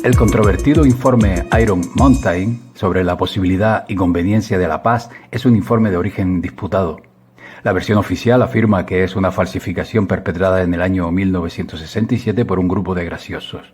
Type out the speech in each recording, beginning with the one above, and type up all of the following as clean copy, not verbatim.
El controvertido informe Iron Mountain sobre la posibilidad y conveniencia de la paz es un informe de origen disputado. La versión oficial afirma que es una falsificación perpetrada en el año 1967 por un grupo de graciosos.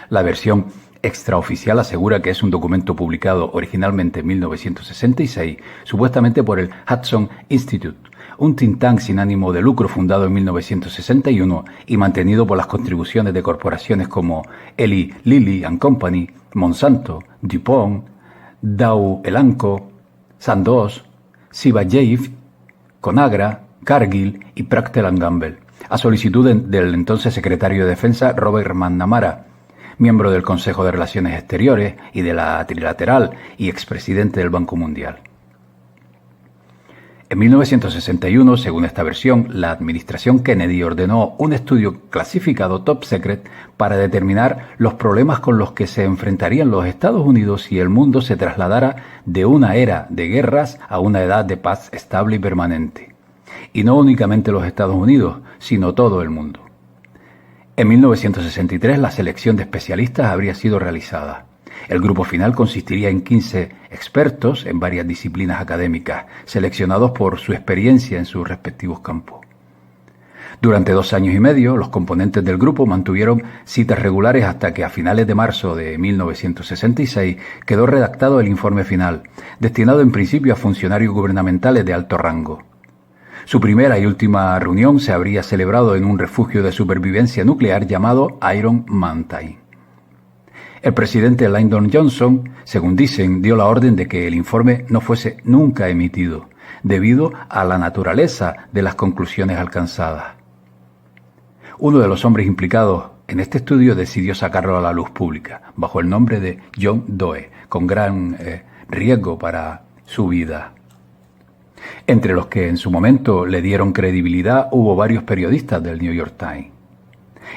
La versión extraoficial asegura que es un documento publicado originalmente en 1966, supuestamente por el Hudson Institute, un think tank sin ánimo de lucro fundado en 1961 y mantenido por las contribuciones de corporaciones como Eli Lilly and Company, Monsanto, DuPont, Dow Elanco, Sandoz, Ciba-Geigy, Conagra, Cargill y Procter & Gamble, a solicitud del entonces secretario de Defensa Robert McNamara, miembro del Consejo de Relaciones Exteriores y de la Trilateral y expresidente del Banco Mundial. En 1961, según esta versión, la administración Kennedy ordenó un estudio clasificado top secret para determinar los problemas con los que se enfrentarían los Estados Unidos si el mundo se trasladara de una era de guerras a una edad de paz estable y permanente. Y no únicamente los Estados Unidos, sino todo el mundo. En 1963 la selección de especialistas habría sido realizada. El grupo final consistiría en 15 expertos en varias disciplinas académicas, seleccionados por su experiencia en sus respectivos campos. Durante 2 años y medio, los componentes del grupo mantuvieron citas regulares hasta que a finales de marzo de 1966 quedó redactado el informe final, destinado en principio a funcionarios gubernamentales de alto rango. Su primera y última reunión se habría celebrado en un refugio de supervivencia nuclear llamado Iron Mountain. El presidente Lyndon Johnson, según dicen, dio la orden de que el informe no fuese nunca emitido, debido a la naturaleza de las conclusiones alcanzadas. Uno de los hombres implicados en este estudio decidió sacarlo a la luz pública, bajo el nombre de John Doe, con gran riesgo para su vida. Entre los que en su momento le dieron credibilidad hubo varios periodistas del New York Times.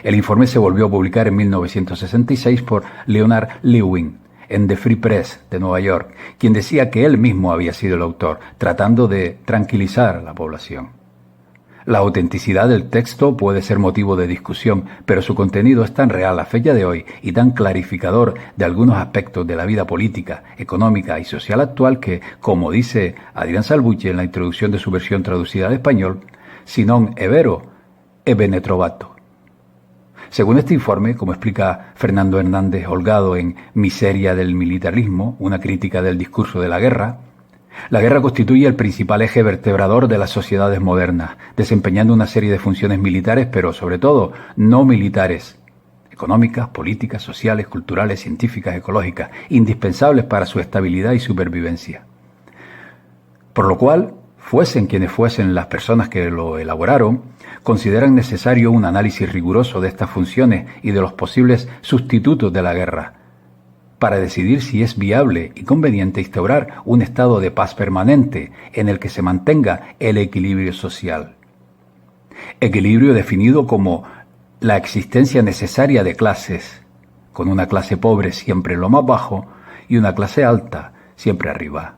El informe se volvió a publicar en 1966 por Leonard Lewin en The Free Press de Nueva York, quien decía que él mismo había sido el autor, tratando de tranquilizar a la población. La autenticidad del texto puede ser motivo de discusión, pero su contenido es tan real a fecha de hoy y tan clarificador de algunos aspectos de la vida política, económica y social actual que, como dice Adrián Salvucci en la introducción de su versión traducida al español, si non è vero, è bene trovato. Según este informe, como explica Fernando Hernández Holgado en Miseria del militarismo, una crítica del discurso de la guerra constituye el principal eje vertebrador de las sociedades modernas, desempeñando una serie de funciones militares, pero sobre todo no militares, económicas, políticas, sociales, culturales, científicas, ecológicas, indispensables para su estabilidad y supervivencia. Por lo cual, fuesen quienes fuesen las personas que lo elaboraron, consideran necesario un análisis riguroso de estas funciones y de los posibles sustitutos de la guerra, para decidir si es viable y conveniente instaurar un estado de paz permanente en el que se mantenga el equilibrio social. Equilibrio definido como la existencia necesaria de clases, con una clase pobre siempre en lo más bajo y una clase alta siempre arriba.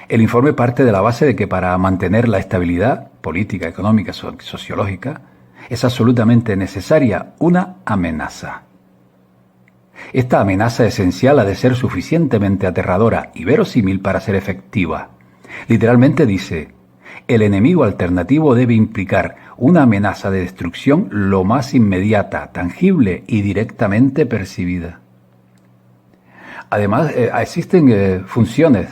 El informe parte de la base de que para mantener la estabilidad política, económica, sociológica, es absolutamente necesaria una amenaza. Esta amenaza esencial ha de ser suficientemente aterradora y verosímil para ser efectiva. Literalmente dice, el enemigo alternativo debe implicar una amenaza de destrucción lo más inmediata, tangible y directamente percibida. Además, existen funciones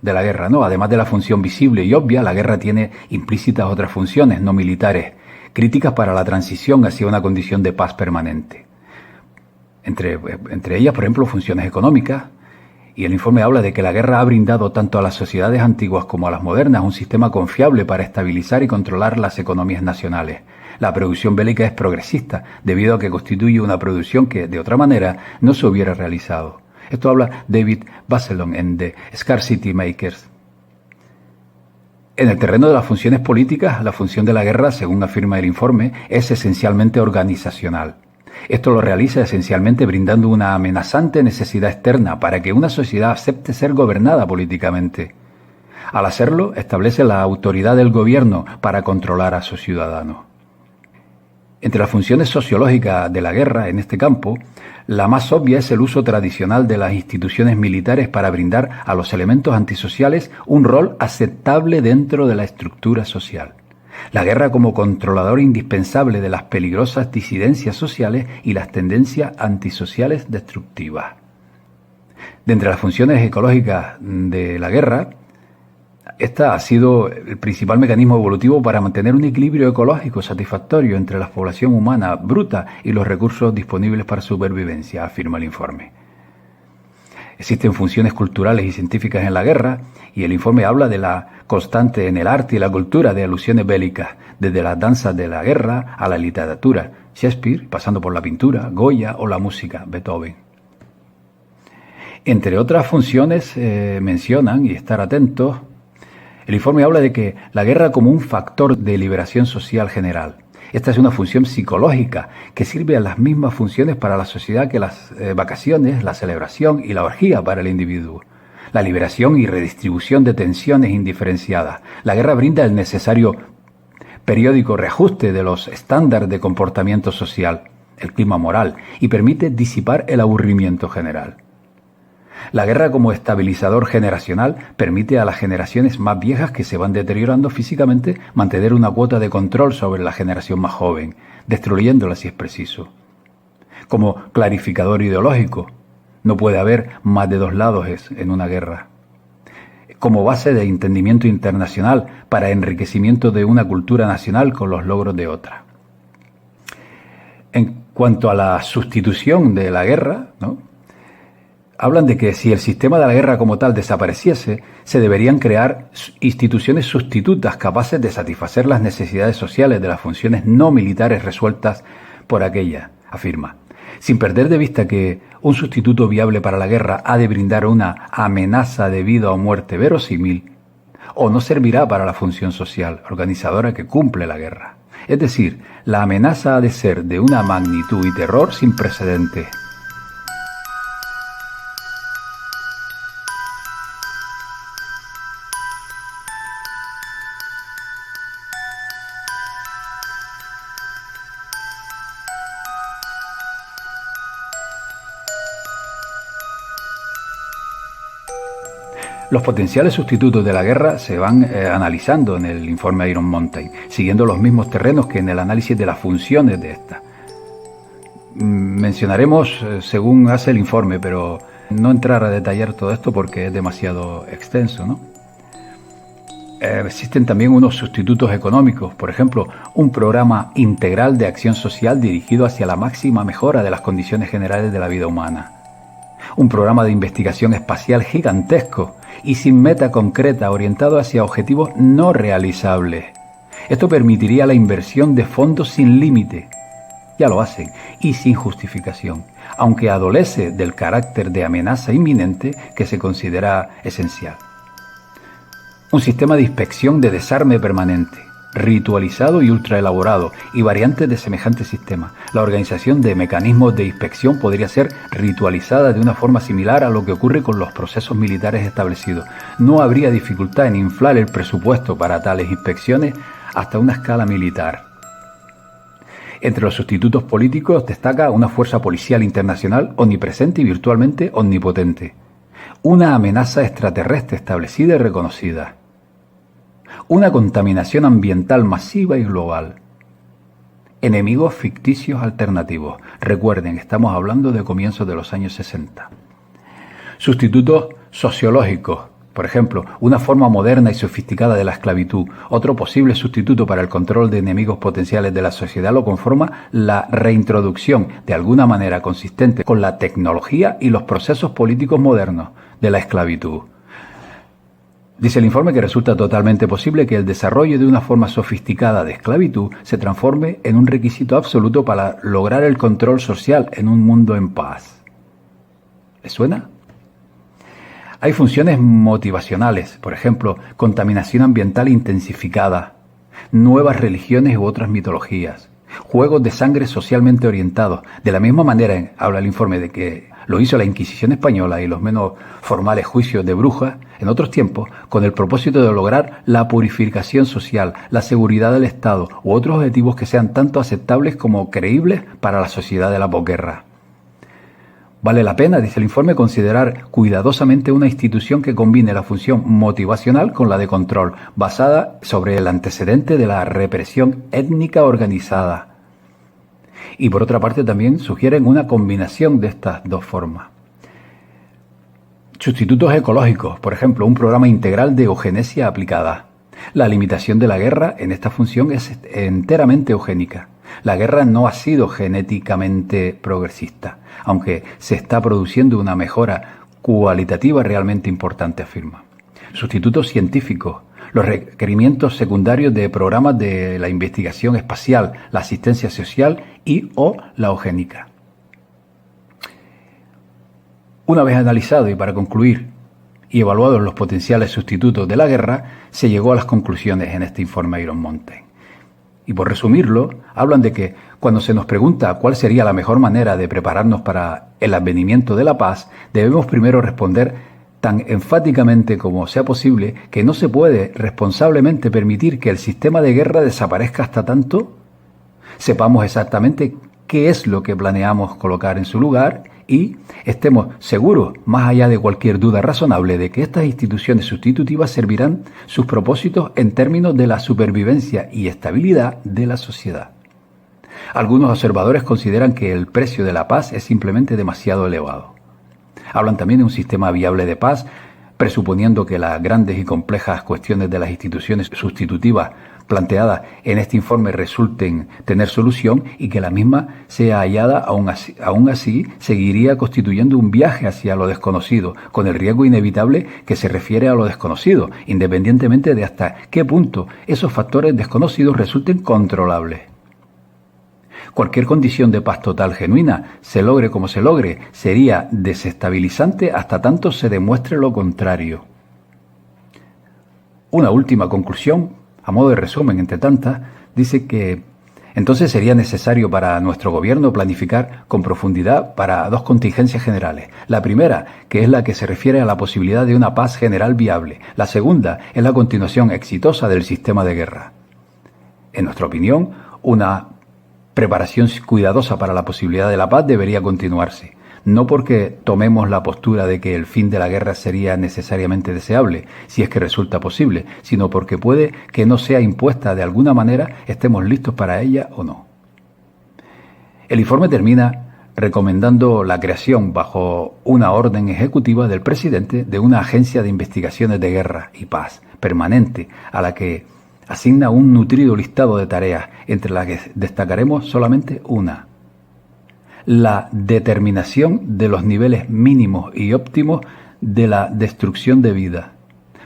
de la guerra, ¿no? Además de la función visible y obvia, la guerra tiene implícitas otras funciones no militares, críticas para la transición hacia una condición de paz permanente. Entre ellas, por ejemplo, funciones económicas, y el informe habla de que la guerra ha brindado tanto a las sociedades antiguas como a las modernas un sistema confiable para estabilizar y controlar las economías nacionales. La producción bélica es progresista, debido a que constituye una producción que, de otra manera, no se hubiera realizado. Esto habla David Bazelon en The Scarcity Makers. En el terreno de las funciones políticas, la función de la guerra, según afirma el informe, es esencialmente organizacional. Esto lo realiza esencialmente brindando una amenazante necesidad externa para que una sociedad acepte ser gobernada políticamente. Al hacerlo, establece la autoridad del gobierno para controlar a sus ciudadanos. Entre las funciones sociológicas de la guerra en este campo, La más obvia es el uso tradicional de las instituciones militares para brindar a los elementos antisociales un rol aceptable dentro de la estructura social. La guerra como controlador indispensable de las peligrosas disidencias sociales y las tendencias antisociales destructivas. De entre las funciones ecológicas de la guerra, esta ha sido el principal mecanismo evolutivo para mantener un equilibrio ecológico satisfactorio entre la población humana bruta y los recursos disponibles para supervivencia, afirma el informe. Existen funciones culturales y científicas en la guerra, y el informe habla de la constante en el arte y la cultura de alusiones bélicas, desde las danzas de la guerra a la literatura, Shakespeare, pasando por la pintura, Goya o la música, Beethoven. Entre otras funciones mencionan, y estar atentos, el informe habla de que la guerra como un factor de liberación social general. Esta es una función psicológica que sirve a las mismas funciones para la sociedad que las vacaciones, la celebración y la orgía para el individuo. La liberación y redistribución de tensiones indiferenciadas. La guerra brinda el necesario periódico reajuste de los estándares de comportamiento social, el clima moral, y permite disipar el aburrimiento general. La guerra como estabilizador generacional permite a las generaciones más viejas que se van deteriorando físicamente mantener una cuota de control sobre la generación más joven, destruyéndola si es preciso. Como clarificador ideológico, no puede haber más de dos lados en una guerra. Como base de entendimiento internacional para enriquecimiento de una cultura nacional con los logros de otra. En cuanto a la sustitución de la guerra, ¿no?, hablan de que si el sistema de la guerra como tal desapareciese, se deberían crear instituciones sustitutas capaces de satisfacer las necesidades sociales de las funciones no militares resueltas por aquella, afirma. Sin perder de vista que un sustituto viable para la guerra ha de brindar una amenaza de vida o muerte verosímil, o no servirá para la función social organizadora que cumple la guerra. Es decir, la amenaza ha de ser de una magnitud y terror sin precedentes. Los potenciales sustitutos de la guerra se van analizando en el informe Iron Mountain, siguiendo los mismos terrenos que en el análisis de las funciones de esta. Mencionaremos según hace el informe, pero no entrar a detallar todo esto porque es demasiado extenso, ¿no? Existen también unos sustitutos económicos, por ejemplo, un programa integral de acción social dirigido hacia la máxima mejora de las condiciones generales de la vida humana. Un programa de investigación espacial gigantesco y sin meta concreta orientado hacia objetivos no realizables. Esto permitiría la inversión de fondos sin límite, ya lo hacen, y sin justificación, aunque adolece del carácter de amenaza inminente que se considera esencial. Un sistema de inspección de desarme permanente, ritualizado y ultraelaborado, y variantes de semejante sistema. La organización de mecanismos de inspección podría ser ritualizada de una forma similar a lo que ocurre con los procesos militares establecidos. No habría dificultad en inflar el presupuesto para tales inspecciones hasta una escala militar. Entre los sustitutos políticos destaca una fuerza policial internacional omnipresente y virtualmente omnipotente. Una amenaza extraterrestre establecida y reconocida. Una contaminación ambiental masiva y global. Enemigos ficticios alternativos. Recuerden, estamos hablando de comienzos de los años 60. Sustitutos sociológicos. Por ejemplo, una forma moderna y sofisticada de la esclavitud. Otro posible sustituto para el control de enemigos potenciales de la sociedad lo conforma la reintroducción, de alguna manera consistente con la tecnología y los procesos políticos modernos, de la esclavitud. Dice el informe que resulta totalmente posible que el desarrollo de una forma sofisticada de esclavitud se transforme en un requisito absoluto para lograr el control social en un mundo en paz. ¿Les suena? Hay funciones motivacionales, por ejemplo, contaminación ambiental intensificada, nuevas religiones u otras mitologías, juegos de sangre socialmente orientados. De la misma manera, habla el informe de que lo hizo la Inquisición española y los menos formales juicios de brujas en otros tiempos, con el propósito de lograr la purificación social, la seguridad del Estado u otros objetivos que sean tanto aceptables como creíbles para la sociedad de la posguerra. Vale la pena, dice el informe, considerar cuidadosamente una institución que combine la función motivacional con la de control, basada sobre el antecedente de la represión étnica organizada. Y por otra parte también sugieren una combinación de estas dos formas. Sustitutos ecológicos, por ejemplo, un programa integral de eugenesia aplicada. La limitación de la guerra en esta función es enteramente eugénica. La guerra no ha sido genéticamente progresista, aunque se está produciendo una mejora cualitativa realmente importante, afirma. Sustitutos científicos, los requerimientos secundarios de programas de la investigación espacial, la asistencia social o la eugénica. Una vez analizado y para concluir y evaluados los potenciales sustitutos de la guerra, se llegó a las conclusiones en este informe Iron Mountain. Y por resumirlo, hablan de que cuando se nos pregunta cuál sería la mejor manera de prepararnos para el advenimiento de la paz, debemos primero responder tan enfáticamente como sea posible que no se puede responsablemente permitir que el sistema de guerra desaparezca hasta tanto sepamos exactamente qué es lo que planeamos colocar en su lugar y estemos seguros, más allá de cualquier duda razonable, de que estas instituciones sustitutivas servirán sus propósitos en términos de la supervivencia y estabilidad de la sociedad. Algunos observadores consideran que el precio de la paz es simplemente demasiado elevado. Hablan también de un sistema viable de paz, presuponiendo que las grandes y complejas cuestiones de las instituciones sustitutivas planteadas en este informe resulten tener solución y que la misma sea hallada, aún así seguiría constituyendo un viaje hacia lo desconocido, con el riesgo inevitable que se refiere a lo desconocido, independientemente de hasta qué punto esos factores desconocidos resulten controlables. Cualquier condición de paz total genuina, se logre como se logre, sería desestabilizante hasta tanto se demuestre lo contrario. Una última conclusión, a modo de resumen entre tantas, dice que entonces sería necesario para nuestro gobierno planificar con profundidad para dos contingencias generales. La primera, que es la que se refiere a la posibilidad de una paz general viable. La segunda es la continuación exitosa del sistema de guerra. En nuestra opinión, una preparación cuidadosa para la posibilidad de la paz debería continuarse. No porque tomemos la postura de que el fin de la guerra sería necesariamente deseable, si es que resulta posible, sino porque puede que no sea impuesta de alguna manera, estemos listos para ella o no. El informe termina recomendando la creación, bajo una orden ejecutiva del presidente, de una agencia de investigaciones de guerra y paz permanente, a la que asigna un nutrido listado de tareas, entre las que destacaremos solamente una: la determinación de los niveles mínimos y óptimos de la destrucción de vida,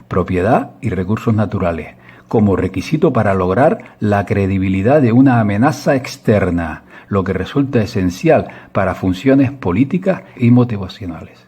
propiedad y recursos naturales, como requisito para lograr la credibilidad de una amenaza externa, lo que resulta esencial para funciones políticas y motivacionales.